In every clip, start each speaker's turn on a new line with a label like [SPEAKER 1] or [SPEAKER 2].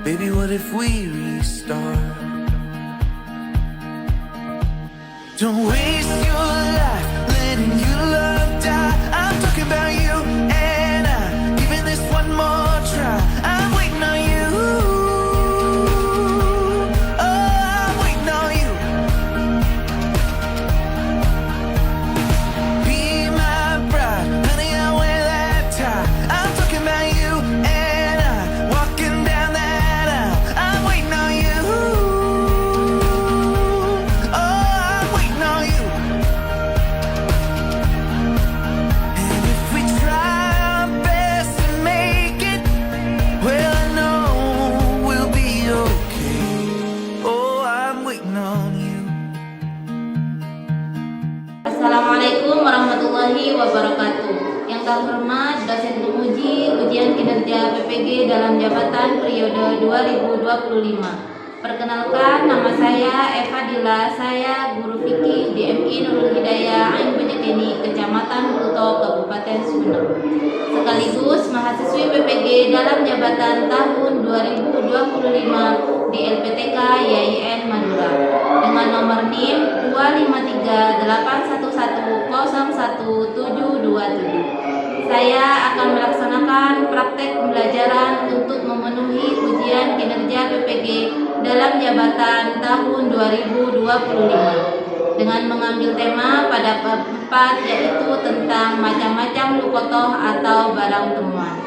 [SPEAKER 1] Baby, what if we restart? Don't waste your life letting your love die. I'm talking about you and I, giving this one more try. I'm waiting on you. Oh, I'm waiting on you. Be my bride, honey, I'll wear that tie. I'm talking about you and I, walking down that aisle. I'm waiting on you. Oh, I'm waiting on you. And if we try our best to make it, well, I know we'll be okay. Oh, I'm waiting on you.
[SPEAKER 2] Assalamualaikum warahmatullahi wabarakatuh. Yang terhormat dosen penguji ujian kinerja PPG dalam jabatan periode 2025. Perkenalkan, nama saya Eva Dila, saya guru fikih di MI Nurul Hidayah Ain Penyekeni, Kecamatan Kuto, Kabupaten Sumeneb. Sekaligus mahasiswi PPG dalam jabatan tahun 2025 di LPTK YIN Madura dengan nomor NIM 25381101727. Saya akan melaksanakan praktek pembelajaran untuk memenuhi ujian kinerja PPG dalam jabatan tahun 2025 dengan mengambil tema pada bab 4, yaitu tentang macam-macam lukotoh atau barang temuan.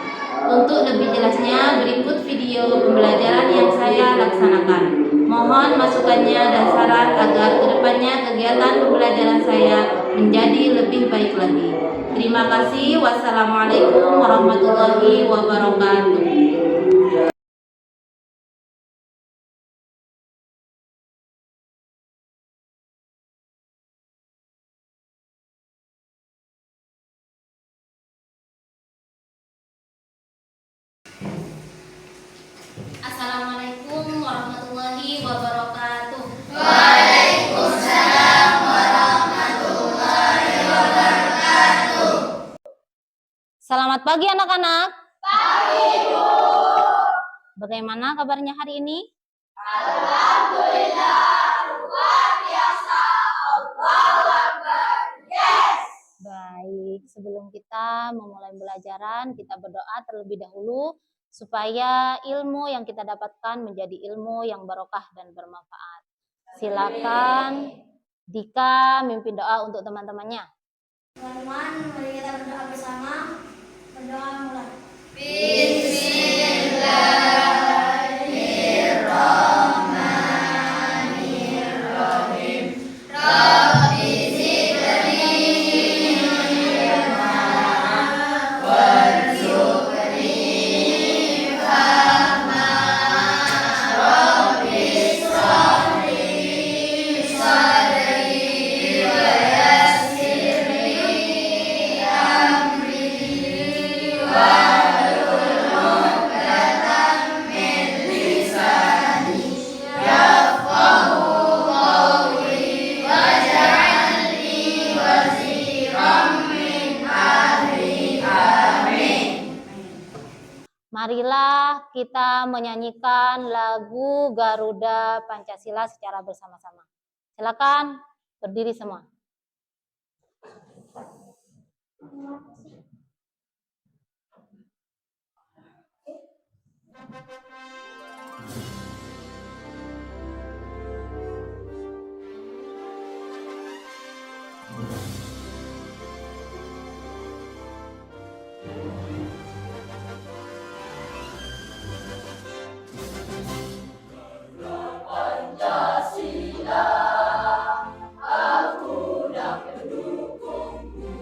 [SPEAKER 2] Untuk lebih jelasnya, berikut video pembelajaran yang saya laksanakan. Mohon masukannya dan saran agar kedepannya kegiatan pembelajaran saya menjadi lebih baik lagi. Terima kasih. Wassalamualaikum warahmatullahi wabarakatuh. Assalamualaikum warahmatullahi wabarakatuh.
[SPEAKER 3] Waalaikumsalam warahmatullahi wabarakatuh.
[SPEAKER 2] Selamat pagi anak-anak.
[SPEAKER 3] Pagi, Bu.
[SPEAKER 2] Bagaimana kabarnya hari ini?
[SPEAKER 3] Alhamdulillah, luar biasa. Allahu Akbar. Yes.
[SPEAKER 2] Baik, sebelum kita memulai pembelajaran, kita berdoa terlebih dahulu supaya ilmu yang kita dapatkan menjadi ilmu yang barokah dan bermanfaat. Silakan Dika mimpin doa untuk teman-temannya.
[SPEAKER 4] Teman-teman, mari kita berdoa bersama. Berdoa mulai.
[SPEAKER 3] Bismillahirrahmanirrahim. Rabbi zidni ilma warzuqni fahma. Rabbi shrah li sadri wa yassir li amri wahlul 'uqdatam min lisani yafqahu qawli waj'al li waziran min ahli. Amin.
[SPEAKER 2] Marilah kita menyanyikan lagu Garuda Pancasila secara bersama-sama. Silakan berdiri semua.
[SPEAKER 3] Pancasila, aku dan pendukungmu.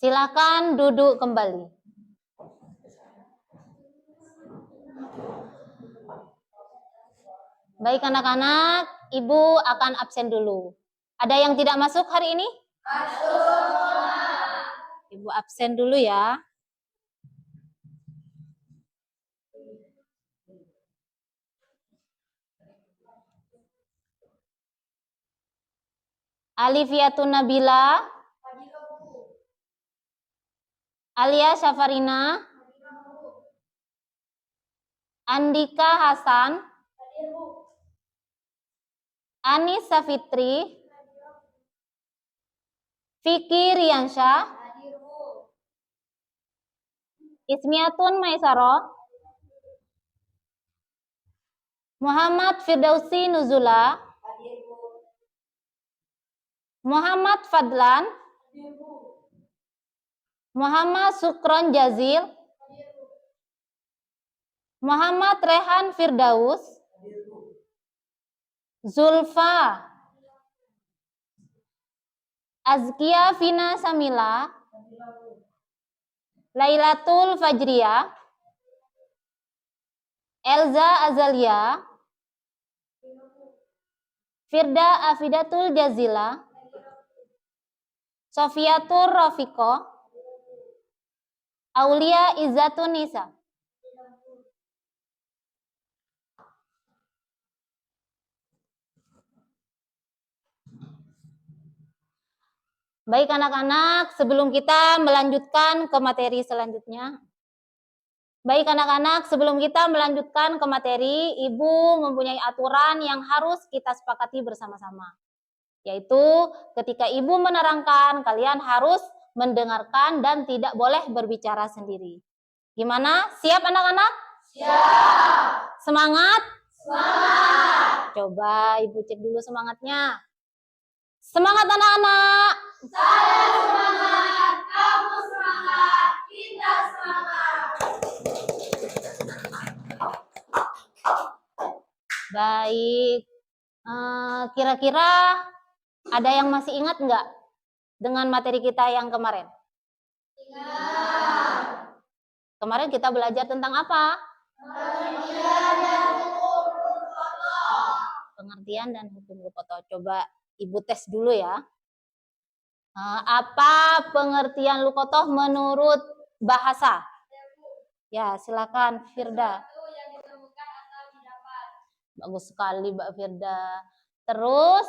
[SPEAKER 2] Silakan duduk kembali. Baik anak-anak, Ibu akan absen dulu. Ada yang tidak masuk hari ini? Ibu absen dulu ya. Alifiatun Nabila, Alia Syafarina, Andika Hasan, Anis Safitri, Vicky Riansyah, Ismiatun Maisaro, Muhammad Firdausi Nuzula, Muhammad Fadlan, Muhammad Sukron Jazil, Muhammad Rehan Firdaus, Zulfa, Azkia Vina Samila, Lailatul Fajriya, Elza Azalia, Firda Afidatul Jazila, Sofiatur Rafiko, Aulia Izzatun Nisa. Baik anak-anak, sebelum kita melanjutkan ke materi selanjutnya. Baik anak-anak, sebelum kita melanjutkan ke materi, Ibu mempunyai aturan yang harus kita sepakati bersama-sama. Yaitu ketika Ibu menerangkan, kalian harus mendengarkan dan tidak boleh berbicara sendiri. Gimana? Siap anak-anak? Siap. Semangat? Semangat. Coba Ibu cek dulu semangatnya. Semangat anak-anak.
[SPEAKER 3] Saya semangat, kamu semangat, kita semangat.
[SPEAKER 2] Baik. Kira-kira ada yang masih ingat nggak dengan materi kita yang kemarin?
[SPEAKER 3] Ingat.
[SPEAKER 2] Kemarin kita belajar tentang apa? Pengertian dan hukum lukoto. Coba Ibu tes dulu ya. Apa pengertian lukotoh menurut bahasa? Ya, silakan Firda. Bagus sekali Mbak Firda. Terus,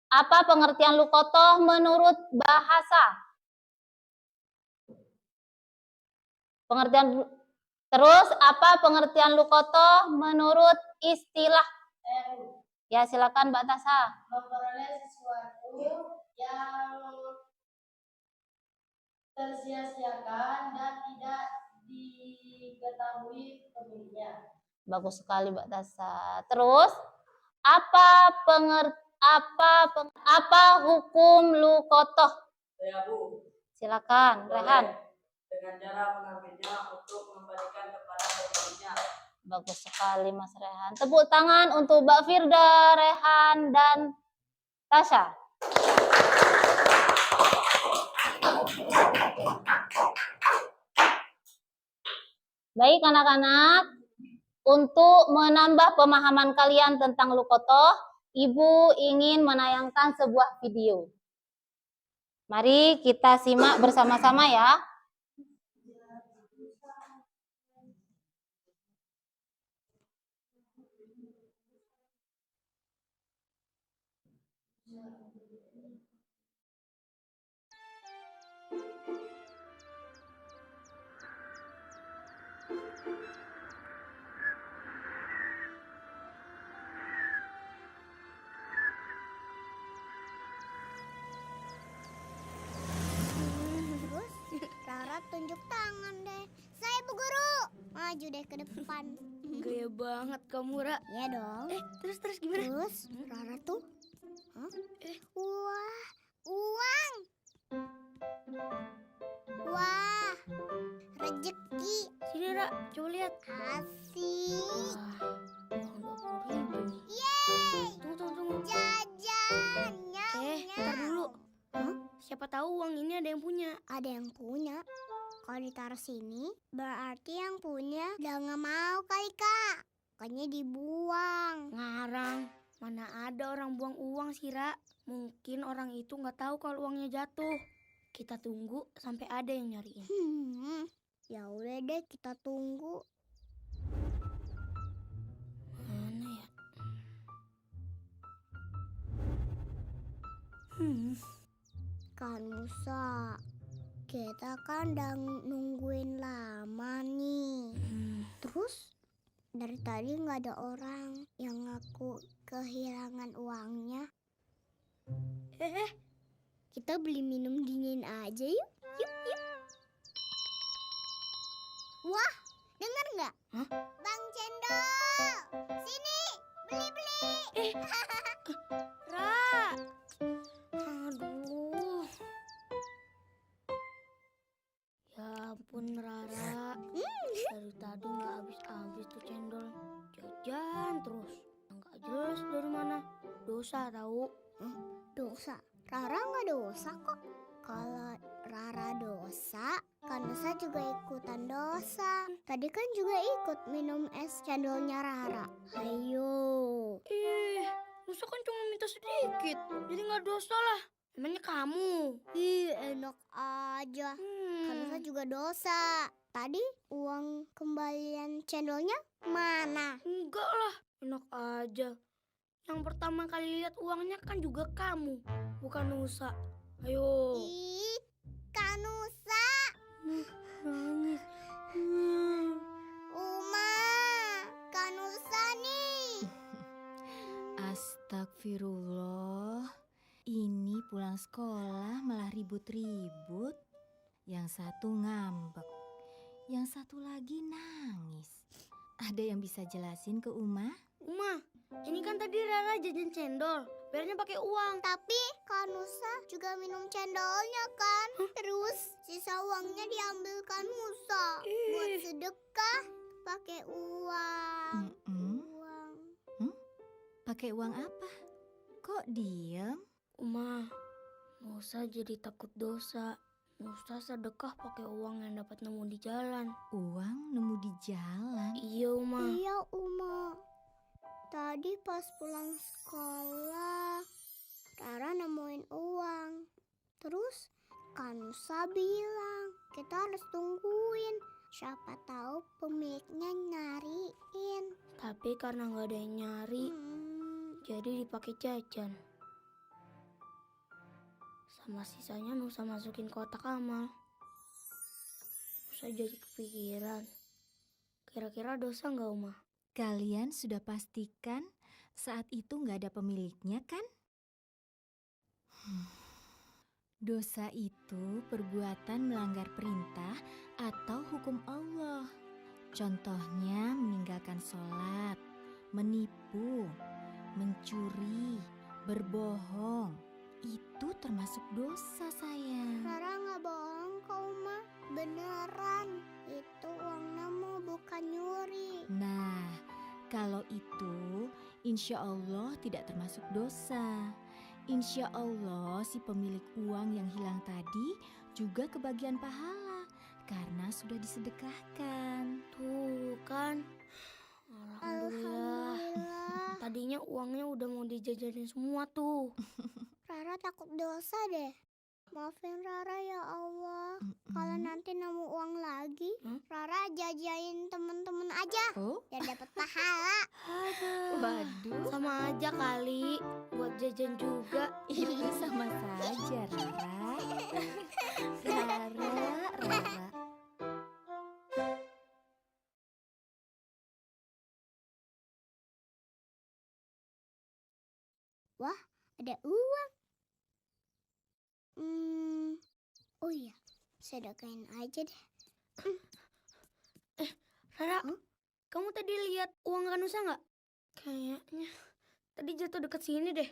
[SPEAKER 2] apa pengertian lukotoh menurut bahasa? Terus, apa pengertian lukotoh menurut istilah? Ya, silakan Mbak Tasa.
[SPEAKER 5] Memperoleh sesuatu yang tersia-siakan dan tidak diketahui pemiliknya.
[SPEAKER 2] Bagus sekali Mbak Tasa. Terus apa hukum lukotoh?
[SPEAKER 6] Ya Bu.
[SPEAKER 2] Silakan Rehan.
[SPEAKER 6] Dengan cara mengambilnya untuk mengembalikan kepada pemiliknya.
[SPEAKER 2] Bagus sekali Mas Rehan. Tepuk tangan untuk Mbak Firda, Rehan, dan Tasya. Baik anak-anak, untuk menambah pemahaman kalian tentang lukotoh, Ibu ingin menayangkan sebuah video. Mari kita simak bersama-sama ya.
[SPEAKER 4] Terus Rara tunjuk tangan deh. Saya Bu Guru. Maju deh ke depan.
[SPEAKER 7] Gaya banget kamu, Ra.
[SPEAKER 4] Iya dong.
[SPEAKER 7] Terus gimana?
[SPEAKER 4] Terus Rara tuh, wah, uang. Wah, rejeki.
[SPEAKER 7] Sini, Ra, coba lihat.
[SPEAKER 4] Asik.
[SPEAKER 7] Wah, uang 20.000 nih.
[SPEAKER 4] Yeay,
[SPEAKER 7] Tunggu.
[SPEAKER 4] jajan.
[SPEAKER 7] Ntar dulu. Siapa tahu uang ini ada yang punya.
[SPEAKER 4] Ada yang punya. Kalau ditaruh sini, berarti yang punya udah nggak mau kali, Kak. Pokoknya dibuang.
[SPEAKER 7] Ngarang. Mana ada orang buang uang sih, Ra. Mungkin orang itu nggak tahu kalau uangnya jatuh. Kita tunggu sampai ada yang nyariin.
[SPEAKER 4] Ya udah deh, kita tunggu.
[SPEAKER 7] Mana ya?
[SPEAKER 4] Kan Musa, kita kan udah nungguin lama nih. Terus dari tadi nggak ada orang yang ngaku kehilangan uangnya. Kita beli minum dingin aja yuk. Yuk. Wah, dengar nggak? Bang Cendol, sini beli.
[SPEAKER 7] Ra! Aduh. Ya ampun, Rara. Dari tadi nggak habis-habis tuh cendol. Jajan terus. Nggak jelas dari mana. Dosa tahu.
[SPEAKER 4] Dosa? Rara nggak dosa kok. Kalau Rara dosa, Kanusa juga ikutan dosa. Tadi kan juga ikut minum es cendolnya Rara. Ayo.
[SPEAKER 7] Nusa kan cuma minta sedikit. Jadi nggak dosa lah. Emangnya kamu?
[SPEAKER 4] Ih, enak aja. Kanusa juga dosa. Tadi uang kembalian cendolnya mana?
[SPEAKER 7] Enggak lah. Enak aja. Yang pertama kali lihat uangnya kan juga kamu, bukan Nusa. Ayo.
[SPEAKER 4] Ih, Kanusa.
[SPEAKER 7] Nangis.
[SPEAKER 4] Uma, Kanusa nih.
[SPEAKER 8] Astagfirullah, ini pulang sekolah malah ribut-ribut. Yang satu ngambek, yang satu lagi nangis. Ada yang bisa jelasin ke Uma?
[SPEAKER 7] Uma, ini kan tadi Rara jajan cendol. Bayarnya pakai uang.
[SPEAKER 4] Tapi Kanusa juga minum cendolnya kan? Terus sisa uangnya diambil Kanusa buat sedekah pakai uang. Uang.
[SPEAKER 8] Pakai uang apa? Kok diem?
[SPEAKER 7] Uma, Nusa jadi takut dosa. Nusa sedekah pakai uang yang dapat nemu di jalan.
[SPEAKER 8] Uang nemu di jalan?
[SPEAKER 7] Iya, Uma.
[SPEAKER 4] Iya, Uma. Tadi pas pulang sekolah, Rara nemuin uang. Terus Kanusa bilang, kita harus tungguin. Siapa tahu pemiliknya nyariin.
[SPEAKER 7] Tapi karena nggak ada yang nyari, jadi dipakai jajan. Sama sisanya Nusa masukin kotak amal. Nusa jadi kepikiran. Kira-kira dosa nggak, Uma?
[SPEAKER 8] Kalian sudah pastikan saat itu nggak ada pemiliknya kan? Dosa itu perbuatan melanggar perintah atau hukum Allah. Contohnya meninggalkan sholat, menipu, mencuri, berbohong. Itu termasuk dosa, sayang.
[SPEAKER 4] Rara nggak bohong kok, Uma. Beneran. Itu uangnya mau bukan nyuri.
[SPEAKER 8] Nah, kalau itu insya Allah tidak termasuk dosa. Insya Allah si pemilik uang yang hilang tadi juga kebagian pahala karena sudah disedekahkan.
[SPEAKER 7] Tuh kan. Alhamdulillah. Tadinya uangnya udah mau dijajanin semua tuh.
[SPEAKER 4] Rara takut dosa deh. Maafin Rara ya Allah. Kalau nanti nemu uang lagi, Rara Rara jajain temen-temen aja
[SPEAKER 8] Oh,
[SPEAKER 4] dan dapat pahala.
[SPEAKER 8] waduh.
[SPEAKER 7] Sama aja kali buat jajan juga.
[SPEAKER 8] Itu sama saja, Rara. Rara.
[SPEAKER 4] Wah, ada uang. Oh iya, sedekahin aja deh.
[SPEAKER 7] Rara, kamu tadi lihat uang Kanusa nggak? Kayaknya tadi jatuh deket sini deh.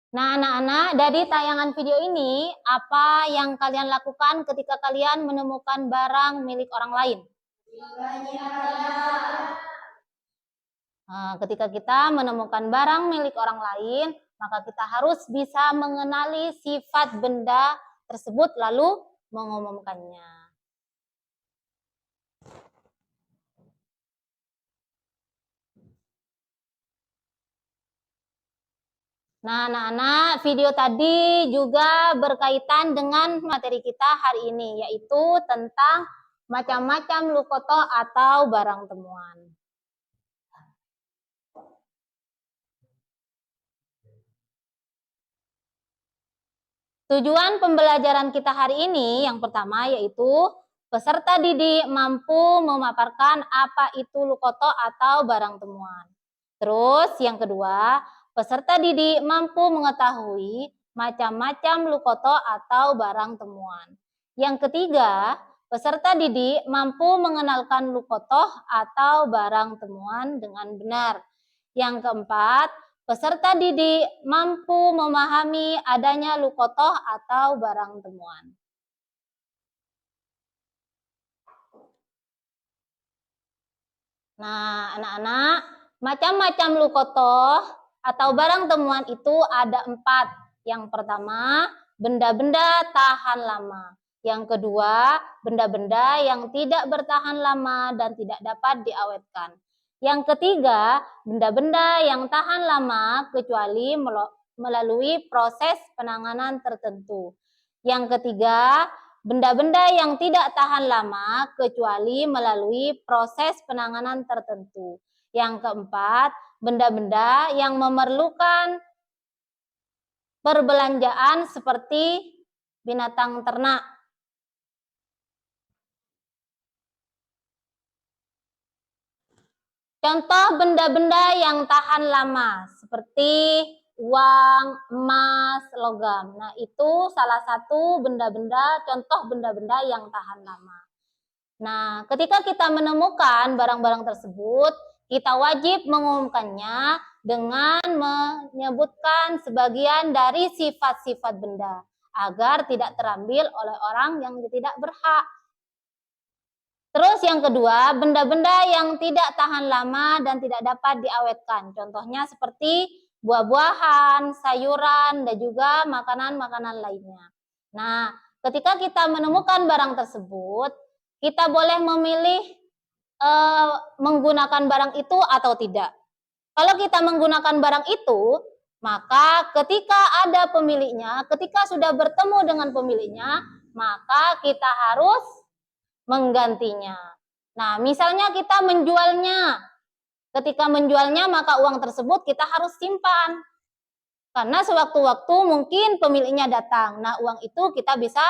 [SPEAKER 2] Nah, anak-anak, dari tayangan video ini, apa yang kalian lakukan ketika kalian menemukan barang milik orang lain? Nah, ketika kita menemukan barang milik orang lain, maka kita harus bisa mengenali sifat benda tersebut lalu mengumumkannya. Nah, anak-anak, video tadi juga berkaitan dengan materi kita hari ini, yaitu tentang macam-macam lukoto atau barang temuan. Tujuan pembelajaran kita hari ini yang pertama yaitu peserta didik mampu memaparkan apa itu lukoto atau barang temuan. Terus yang kedua, peserta didik mampu mengetahui macam-macam lukoto atau barang temuan. Yang ketiga, peserta didik mampu mengenalkan lukoto atau barang temuan dengan benar. Yang keempat, peserta didik mampu memahami adanya lukotoh atau barang temuan. Nah, anak-anak, macam-macam lukotoh atau barang temuan itu ada 4. Yang pertama, benda-benda tahan lama. Yang kedua, benda-benda yang tidak bertahan lama dan tidak dapat diawetkan. Yang ketiga, benda-benda yang tahan lama kecuali melalui proses penanganan tertentu. Yang ketiga, benda-benda yang tidak tahan lama kecuali melalui proses penanganan tertentu. Yang keempat, benda-benda yang memerlukan perbelanjaan seperti binatang ternak. Contoh benda-benda yang tahan lama seperti uang, emas, logam. Nah, itu salah satu benda-benda, contoh benda-benda yang tahan lama. Nah, ketika kita menemukan barang-barang tersebut, kita wajib mengumumkannya dengan menyebutkan sebagian dari sifat-sifat benda agar tidak terambil oleh orang yang tidak berhak. Terus yang kedua, benda-benda yang tidak tahan lama dan tidak dapat diawetkan. Contohnya seperti buah-buahan, sayuran, dan juga makanan-makanan lainnya. Nah, ketika kita menemukan barang tersebut, kita boleh memilih menggunakan barang itu atau tidak. Kalau kita menggunakan barang itu, maka ketika ada pemiliknya, ketika sudah bertemu dengan pemiliknya, maka kita harus menggantinya. Nah, misalnya kita menjualnya. Ketika menjualnya, maka uang tersebut kita harus simpan. Karena sewaktu-waktu mungkin pemiliknya datang. Nah, uang itu kita bisa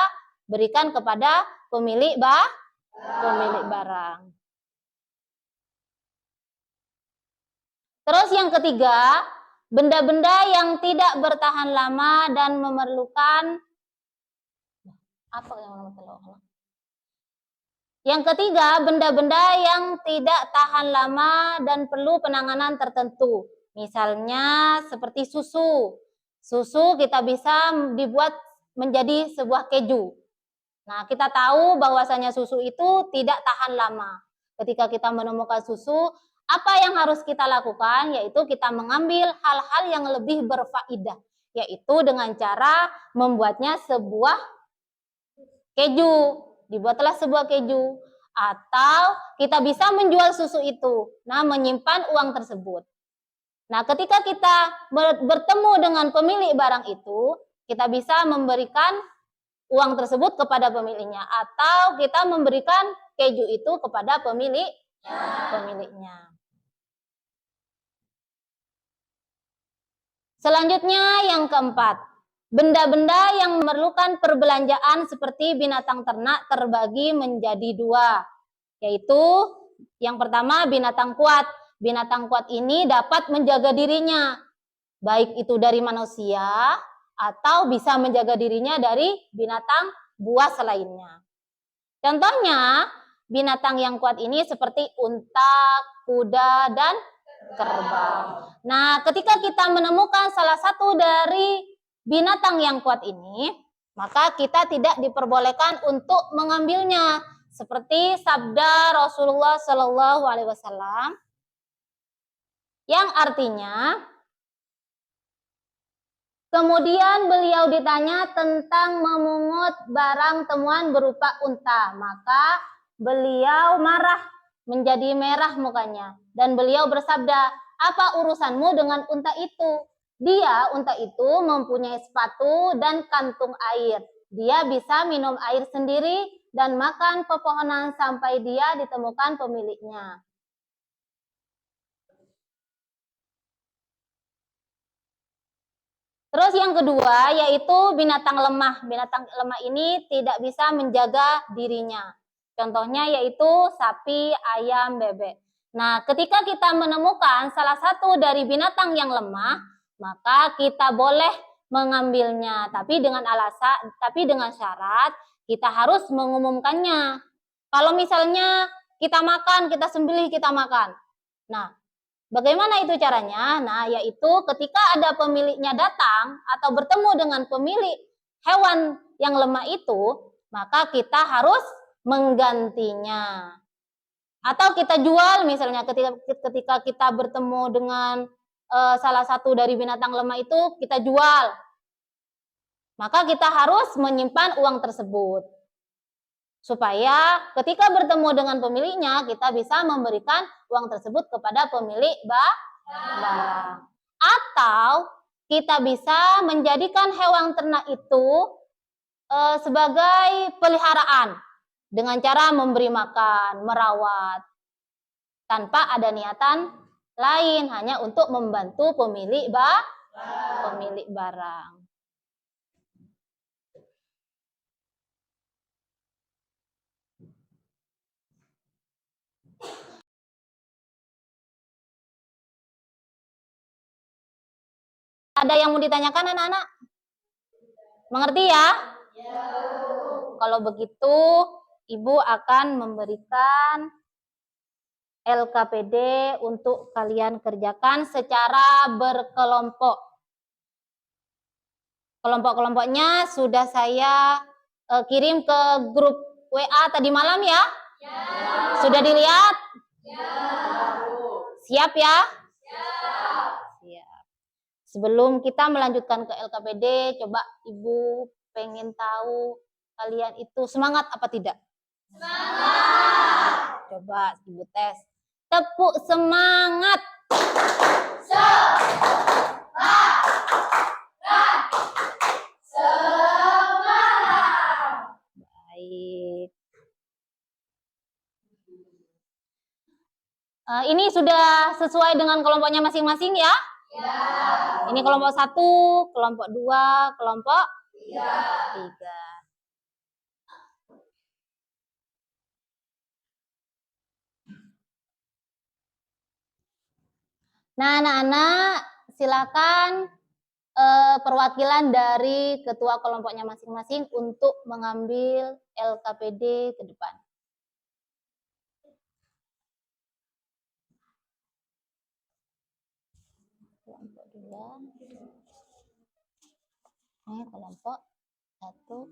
[SPEAKER 2] berikan kepada pemilik barang. Terus yang ketiga, benda-benda yang tidak bertahan lama dan memerlukan apa yang Yang ketiga, benda-benda yang tidak tahan lama dan perlu penanganan tertentu. Misalnya seperti susu. Susu kita bisa dibuat menjadi sebuah keju. Nah, kita tahu bahwasanya susu itu tidak tahan lama. Ketika kita menemukan susu, apa yang harus kita lakukan? Yaitu kita mengambil hal-hal yang lebih berfaedah. Yaitu dengan cara membuatnya sebuah keju. Dibuatlah sebuah keju. Atau kita bisa menjual susu itu. Nah, menyimpan uang tersebut. Nah, ketika kita bertemu dengan pemilik barang itu, kita bisa memberikan uang tersebut kepada pemiliknya. Atau kita memberikan keju itu kepada pemiliknya. Selanjutnya yang keempat. Benda-benda yang memerlukan perbelanjaan seperti binatang ternak terbagi menjadi dua. Yaitu yang pertama binatang kuat. Binatang kuat ini dapat menjaga dirinya. Baik itu dari manusia atau bisa menjaga dirinya dari binatang buas lainnya. Contohnya binatang yang kuat ini seperti unta, kuda, dan kerbau. Nah, ketika kita menemukan salah satu dari binatang yang kuat ini, maka kita tidak diperbolehkan untuk mengambilnya. Seperti sabda Rasulullah Shallallahu Alaihi Wasallam, yang artinya, kemudian beliau ditanya tentang memungut barang temuan berupa unta, maka beliau marah, menjadi merah mukanya, dan beliau bersabda, apa urusanmu dengan unta itu? Unta itu mempunyai sepatu dan kantung air. Dia bisa minum air sendiri dan makan pepohonan sampai dia ditemukan pemiliknya. Terus yang kedua yaitu binatang lemah. Binatang lemah ini tidak bisa menjaga dirinya. Contohnya yaitu sapi, ayam, bebek. Nah, ketika kita menemukan salah satu dari binatang yang lemah, maka kita boleh mengambilnya, tapi dengan syarat kita harus mengumumkannya. Kalau misalnya kita makan, kita sembelih, kita makan. Nah, bagaimana itu caranya? Nah, yaitu ketika ada pemiliknya datang atau bertemu dengan pemilik hewan yang lemah itu, maka kita harus menggantinya. Atau kita jual, misalnya ketika kita bertemu dengan salah satu dari binatang lemah itu, kita jual. Maka kita harus menyimpan uang tersebut. Supaya ketika bertemu dengan pemiliknya, kita bisa memberikan uang tersebut kepada pemilik barang. Atau kita bisa menjadikan hewan ternak itu sebagai peliharaan dengan cara memberi makan, merawat, tanpa ada niatan lain, hanya untuk membantu pemilik barang. Ada yang mau ditanyakan anak-anak? Mengerti ya? Ya. Kalau begitu, Ibu akan memberikan LKPD untuk kalian kerjakan secara berkelompok. Kelompok-kelompoknya sudah saya kirim ke grup WA tadi malam ya? Ya. Sudah dilihat? Ya. Siap ya? Siap. Sebelum kita melanjutkan ke LKPD, coba Ibu pengen tahu kalian itu semangat apa tidak? Semangat. Coba Ibu tes. Tepuk semangat.
[SPEAKER 3] Semangat.
[SPEAKER 2] Baik. Ini sudah sesuai dengan kelompoknya masing-masing ya? Ya. Ini kelompok 1, kelompok 2, kelompok 3. Nah, anak-anak silakan perwakilan dari ketua kelompoknya masing-masing untuk mengambil LKPD ke depan. 2. Ini kelompok 1.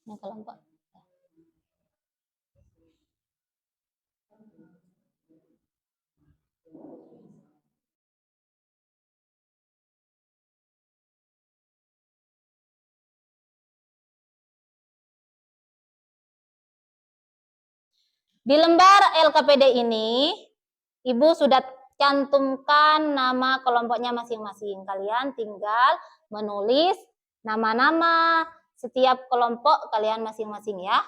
[SPEAKER 2] Ini kelompok 3. Di lembar LKPD ini, Ibu sudah cantumkan nama kelompoknya masing-masing. Kalian tinggal menulis nama-nama setiap kelompok kalian masing-masing ya.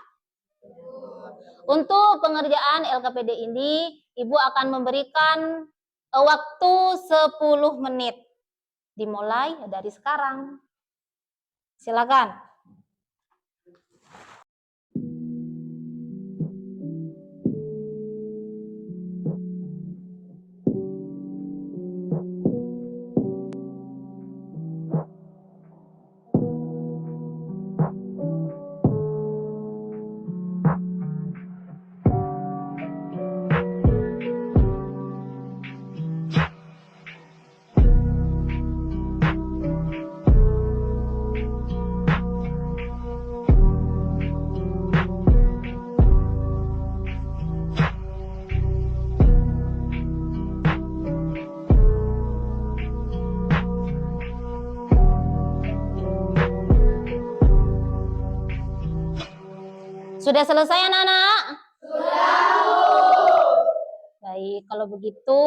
[SPEAKER 2] Untuk pengerjaan LKPD ini, Ibu akan memberikan waktu 10 menit. Dimulai dari sekarang. Silakan. Sudah selesai anak-anak? Sudah. Baik, kalau begitu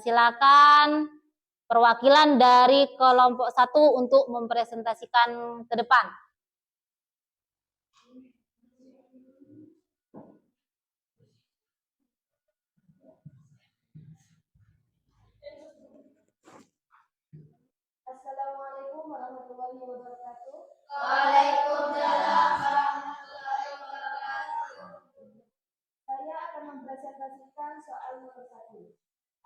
[SPEAKER 2] silakan perwakilan dari kelompok 1 untuk mempresentasikan ke depan.
[SPEAKER 5] Assalamualaikum warahmatullahi wabarakatuh.
[SPEAKER 3] Waalaikumsalam warahmatullahi wabarakatuh.
[SPEAKER 5] Saya akan mempresentasikan soal nomor 1.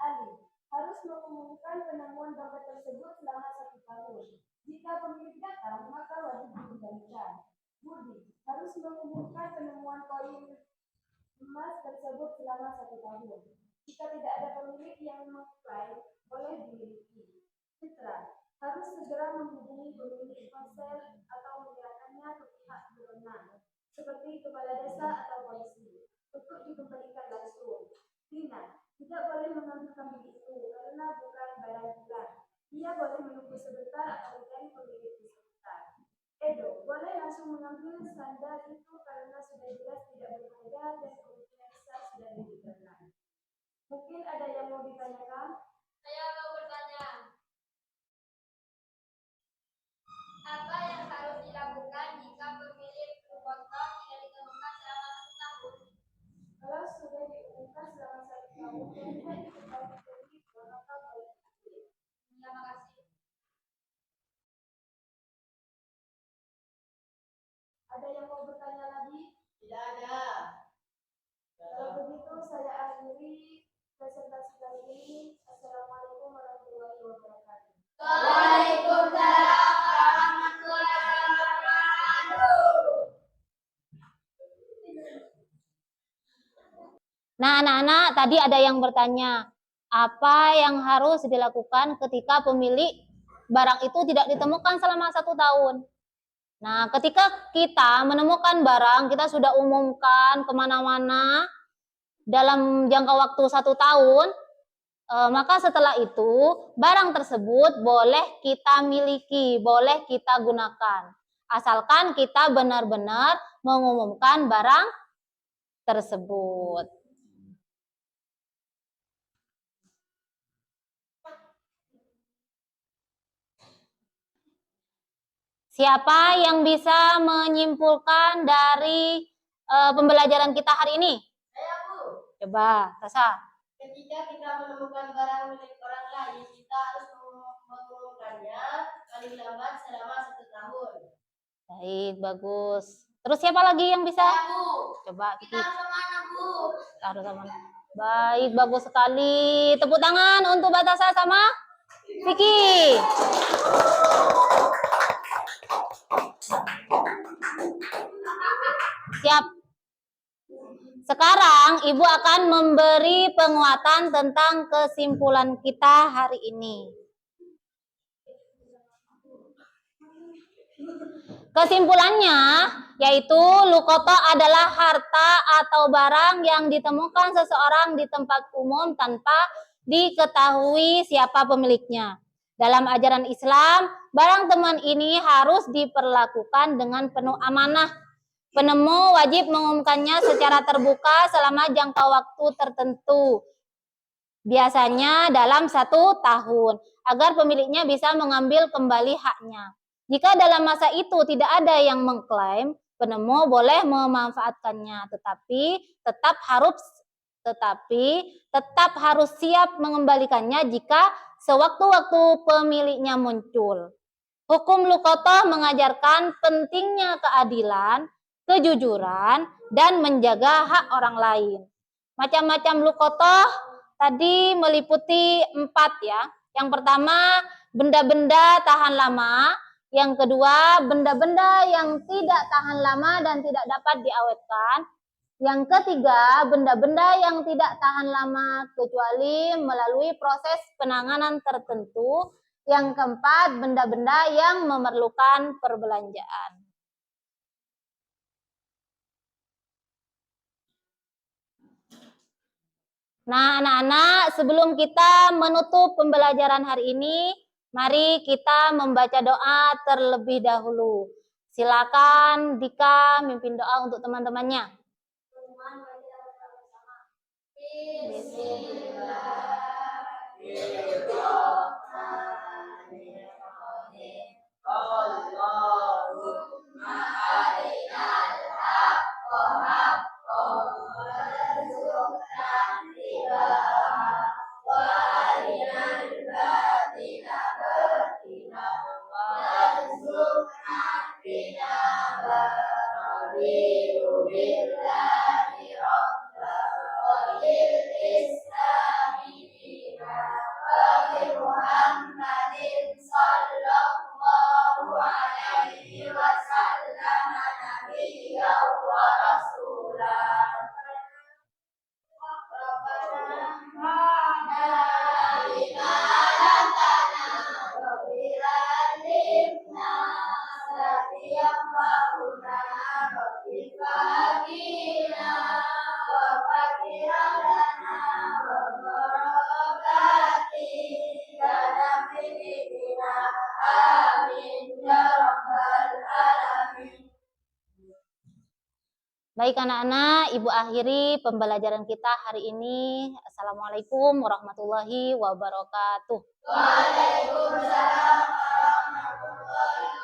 [SPEAKER 5] Ali harus mengumumkan penemuan babat tersebut selama 1 tahun. Jika pemilik datang, maka wajib dikembalikan. Budi harus mengumumkan penemuan koin emas tersebut selama 1 tahun. Jika tidak ada pemilik yang mengklaim, boleh dimiliki. Citra harus segera menghubungi pemilik ponsel atau menyerahkannya ke pihak berwenang, seperti kepala desa atau polisi, untuk dikembalikan langsung. Rina tidak boleh mengambil kambing itu karena bukan barang hilang. Dia boleh menunggu sebentar atau mencari pemilik di sekitar. Edo boleh langsung mengambil sandal itu karena sudah jelas tidak berharga dan kemungkinan besar sudah diberikan. Mungkin ada yang mau ditanyakan?
[SPEAKER 3] Saya mau bertanya, apa yang harus dilakukan jika pemilik motor tidak ditemukan selama 1 tahun?
[SPEAKER 5] Kalau sudah diumumkan selama 1 tahun dan tidak diketahui pemilik, maka boleh diambil.
[SPEAKER 3] Terima kasih.
[SPEAKER 5] Ada yang mau bertanya lagi?
[SPEAKER 6] Tidak ada.
[SPEAKER 5] Kalau begitu saya akhiri presentasi kali ini. Assalamualaikum warahmatullahi wabarakatuh.
[SPEAKER 3] Waalaikumsalam warahmatullahi wabarakatuh.
[SPEAKER 2] Nah, anak-anak, tadi ada yang bertanya, apa yang harus dilakukan ketika pemilik barang itu tidak ditemukan selama 1 tahun? Nah, ketika kita menemukan barang, kita sudah umumkan kemana-mana dalam jangka waktu 1 tahun, maka setelah itu barang tersebut boleh kita miliki, boleh kita gunakan. Asalkan kita benar-benar mengumumkan barang tersebut. Siapa yang bisa menyimpulkan dari pembelajaran kita hari ini?
[SPEAKER 5] Saya, Bu.
[SPEAKER 2] Coba, Tasa.
[SPEAKER 5] Ketika kita menemukan barang milik orang lain, kita harus mengumumkannya paling lambat selama 1 tahun.
[SPEAKER 2] Baik, bagus. Terus siapa lagi yang bisa?
[SPEAKER 3] Bu,
[SPEAKER 2] Coba,
[SPEAKER 3] kita harus kemana, Bu?
[SPEAKER 2] Harus sama. Baik, bagus sekali. Tepuk tangan untuk Batasa sama Vicky. Siap. Sekarang Ibu akan memberi penguatan tentang kesimpulan kita hari ini. Kesimpulannya yaitu lukoto adalah harta atau barang yang ditemukan seseorang di tempat umum tanpa diketahui siapa pemiliknya. Dalam ajaran Islam, barang temuan ini harus diperlakukan dengan penuh amanah. Penemu wajib mengumumkannya secara terbuka selama jangka waktu tertentu, biasanya dalam 1 tahun, agar pemiliknya bisa mengambil kembali haknya. Jika dalam masa itu tidak ada yang mengklaim, penemu boleh memanfaatkannya, tetapi tetap harus siap mengembalikannya jika sewaktu-waktu pemiliknya muncul. Hukum lukotoh mengajarkan pentingnya keadilan, kejujuran, dan menjaga hak orang lain. Macam-macam lukotoh tadi meliputi 4 ya. Yang pertama, benda-benda tahan lama. Yang kedua, benda-benda yang tidak tahan lama dan tidak dapat diawetkan. Yang ketiga, benda-benda yang tidak tahan lama kecuali melalui proses penanganan tertentu. Yang keempat, benda-benda yang memerlukan perbelanjaan. Nah, anak-anak, sebelum kita menutup pembelajaran hari ini, mari kita membaca doa terlebih dahulu. Silakan Dika mimpin doa untuk teman-temannya.
[SPEAKER 6] Allahumma arinal haqqa haqqan warzuqna ittiba'ah wa arinal batila batilan warzuqna ijtinabah. Raditu billahi rabban wa bil islami dinan wa bi Muhammadin sallallahu alaihi wasallam nabiyyan wa rasulah.
[SPEAKER 2] Baik anak-anak, Ibu akhiri pembelajaran kita hari ini. Assalamualaikum warahmatullahi wabarakatuh.
[SPEAKER 6] Waalaikumsalam warahmatullahi wabarakatuh.